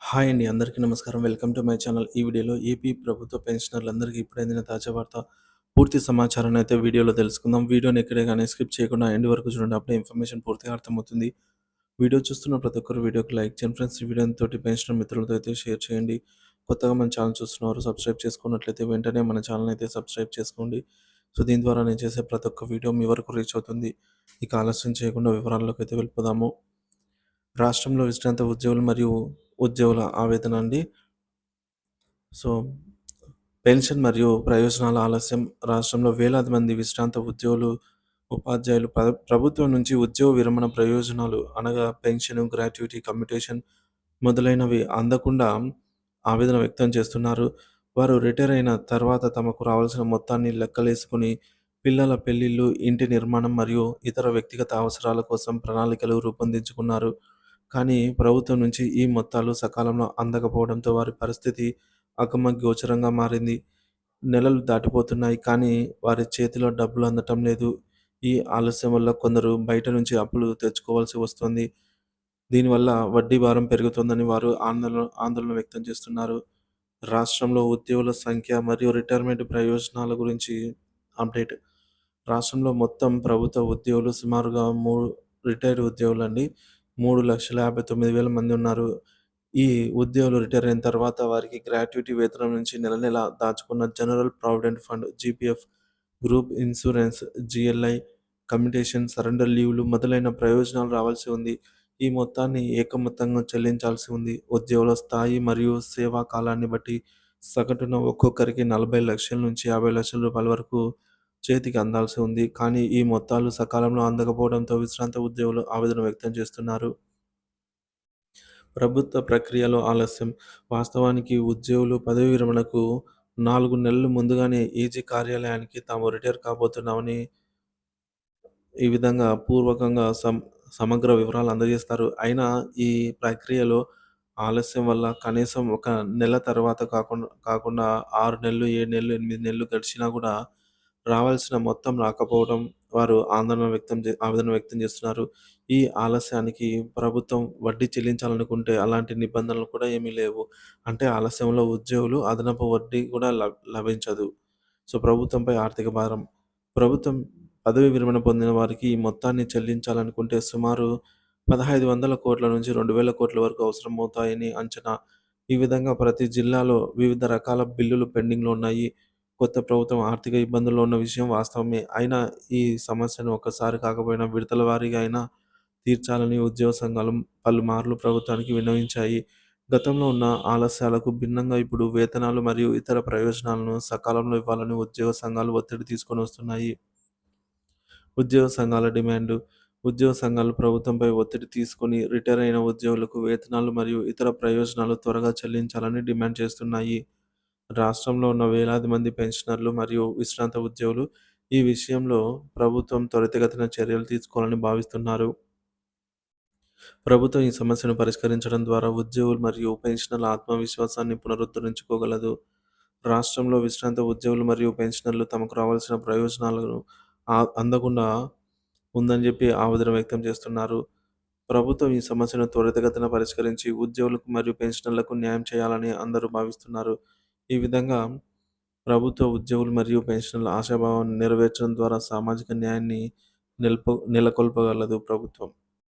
Hi అండి. అందరికీ నమస్కారం. Welcome to my channel. ఈ వీడియోలో ఏపీ ప్రభుత్వ పెన్షనర్లందరికీ ఇప్పుడే అందిన తాజా వార్త. పూర్తి సమాచారాన్ని అయితే వీడియోలో తెలుసుకుందాం. వీడియోని ఎక్కడే గాని స్కిప్ చేయకుండా ఎండ్ వరకు చూడండి. అప్పుడే ఇన్ఫర్మేషన్ పూర్తిగా అర్థమవుతుంది. వీడియో చూస్తున్న ప్రతి ఒక్కరు వీడియోకి లైక్ చేయండి ఫ్రెండ్స్. ఈ వీడియోని తోటి పెన్షనర్ మిత్రులతో అయితే షేర్ చేయండి. కొత్తగా మన ఛానల్ చూస్తున్నవారు సబ్స్క్రైబ్ చేసుకున్నట్లయితే వెంటనే మన ఛానల్‌ని అయితే సబ్స్క్రైబ్ చేసుకోండి. సో, దీని ద్వారా నేను చేసే ప్రతి ఒక్క వీడియో మీ వరకు రీచ్ అవుతుంది. ఇక ఆలస్యం చేయకుండా వివరాల్లోకి అయితే వెళ్ళిపోదాము. రాష్ట్రంలో విశ్రాంత ఉద్యోగులు మరియు ఉద్యోగుల ఆవేదన అండి. సో, పెన్షన్ మరియు ప్రయోజనాల ఆలస్యం. రాష్ట్రంలో వేలాది మంది విశ్రాంత ఉద్యోగులు, ఉపాధ్యాయులు ప్రభుత్వం నుంచి ఉద్యోగ విరమణ ప్రయోజనాలు అనగా పెన్షన్, గ్రాట్యుటీ, కమ్యుటేషన్ మొదలైనవి అందకుండా ఆవేదన వ్యక్తం చేస్తున్నారు. వారు రిటైర్ అయిన తర్వాత తమకు రావాల్సిన మొత్తాన్ని లెక్కలేసుకొని పిల్లల పెళ్లిళ్లు, ఇంటి నిర్మాణం మరియు ఇతర వ్యక్తిగత అవసరాల కోసం ప్రణాళికలు రూపొందించుకున్నారు. కానీ ప్రభుత్వం నుంచి ఈ మొత్తాలు సకాలంలో అందకపోవడంతో వారి పరిస్థితి అగమ్యగోచరంగా మారింది. నెలలు దాటిపోతున్నాయి, కానీ వారి చేతిలో డబ్బులు అందటం లేదు. ఈ ఆలస్యం వల్ల కొందరు బయట నుంచి అప్పులు తెచ్చుకోవాల్సి వస్తుంది. దీనివల్ల వడ్డీ భారం పెరుగుతుందని వారు ఆందోళన వ్యక్తం చేస్తున్నారు. రాష్ట్రంలో ఉద్యోగుల సంఖ్య మరియు రిటైర్మెంట్ ప్రయోజనాల గురించి అప్డేట్. రాష్ట్రంలో మొత్తం ప్రభుత్వ ఉద్యోగులు సుమారుగా రిటైర్డ్ ఉద్యోగులండి. 3,59,000 మంది ఉన్నారు. ఈ ఉద్యోగులు రిటైర్ అయిన తర్వాత వారికి గ్రాట్యుటీ వేతనం నుంచి నెల నెల దాచుకున్న general provident fund, GPF, group insurance, GLI, commutation, surrender లీవ్‌లు మొదలైన ప్రయోజనాలు రావాల్సి ఉంది. ఈ మొత్తాన్ని ఏకమొత్తంగా చెల్లించాల్సి ఉంది. ఉద్యోగుల స్థాయి మరియు సేవా కాలాన్ని బట్టి సగటున ఒక్కొక్కరికి 40,00,000 నుంచి 50,00,000 రూపాయల వరకు చేతికి అందాల్సి ఉంది. కానీ ఈ మొత్తాలు సకాలంలో అందకపోవడంతో విశ్రాంత ఉద్యోగులు ఆవేదన వ్యక్తం చేస్తున్నారు. ప్రభుత్వ ప్రక్రియలో ఆలస్యం. వాస్తవానికి ఉద్యోగులు పదవీ విరమణకు 4 నెలలు ముందుగానే ఈజీ కార్యాలయానికి తాము రిటైర్ కాబోతున్నామని ఈ విధంగా పూర్వకంగా సమగ్ర వివరాలు అందజేస్తారు. అయినా ఈ ప్రక్రియలో ఆలస్యం వల్ల కనీసం ఒక నెల తర్వాత కాకుండా 6 నెలలు, 7 నెలలు, 8 నెలలు గడిచినా కూడా రావాల్సిన మొత్తం రాకపోవడం వారు ఆవేదన వ్యక్తం చేస్తున్నారు. ఈ ఆలస్యానికి ప్రభుత్వం వడ్డీ చెల్లించాలనుకుంటే అలాంటి నిబంధనలు కూడా ఏమీ లేవు. అంటే ఆలస్యంలో ఉద్యోగులు అదనపు వడ్డీ కూడా లభించదు. సో, ప్రభుత్వంపై ఆర్థిక భారం. ప్రభుత్వం పదవీ విరమణ పొందిన వారికి ఈ మొత్తాన్ని చెల్లించాలనుకుంటే సుమారు 1,500 కోట్ల నుంచి 2,000 కోట్ల వరకు అవసరమవుతాయని అంచనా. ఈ విధంగా ప్రతి జిల్లాలో వివిధ రకాల బిల్లులు పెండింగ్‌లో ఉన్నాయి. కొత్త ప్రభుత్వం ఆర్థిక ఇబ్బందుల్లో ఉన్న విషయం వాస్తవమే. అయినా ఈ సమస్యను ఒక్కసారి కాకపోయినా విడతల వారీగా అయినా తీర్చాలని ఉద్యోగ సంఘాలు పలుమార్లు ప్రభుత్వానికి విన్నవించాయి. గతంలో ఉన్న ఆలస్యాలకు భిన్నంగా ఇప్పుడు వేతనాలు మరియు ఇతర ప్రయోజనాలను సకాలంలో ఇవ్వాలని ఉద్యోగ సంఘాలు ఒత్తిడి తీసుకొని వస్తున్నాయి. ఉద్యోగ సంఘాల డిమాండు. ఉద్యోగ సంఘాలు ప్రభుత్వంపై ఒత్తిడి తీసుకొని రిటైర్ అయిన ఉద్యోగులకు వేతనాలు మరియు ఇతర ప్రయోజనాలు త్వరగా చెల్లించాలని డిమాండ్ చేస్తున్నాయి. రాష్ట్రంలో ఉన్న వేలాది మంది పెన్షనర్లు మరియు విశ్రాంత ఉద్యోగులు ఈ విషయంలో ప్రభుత్వం త్వరితగతిన చర్యలు తీసుకోవాలని భావిస్తున్నారు. ప్రభుత్వం ఈ సమస్యను పరిష్కరించడం ద్వారా ఉద్యోగులు మరియు పెన్షనర్ల ఆత్మవిశ్వాసాన్ని పునరుద్ధరించుకోగలదు. రాష్ట్రంలో విశ్రాంత ఉద్యోగులు మరియు పెన్షనర్లు తమకు రావాల్సిన ప్రయోజనాలను అందకుండా ఉందని చెప్పి ఆవేదన వ్యక్తం చేస్తున్నారు. ప్రభుత్వం ఈ సమస్యను త్వరితగతిన పరిష్కరించి ఉద్యోగులకు మరియు పెన్షనర్లకు న్యాయం చేయాలని అందరూ భావిస్తున్నారు. ఈ విధంగా ప్రభుత్వ ఉద్యోగులు మరియు పెన్షనర్ల ఆశాభావాన్ని నెరవేర్చడం ద్వారా సామాజిక న్యాయాన్ని నెలకొల్పగలదు ప్రభుత్వం.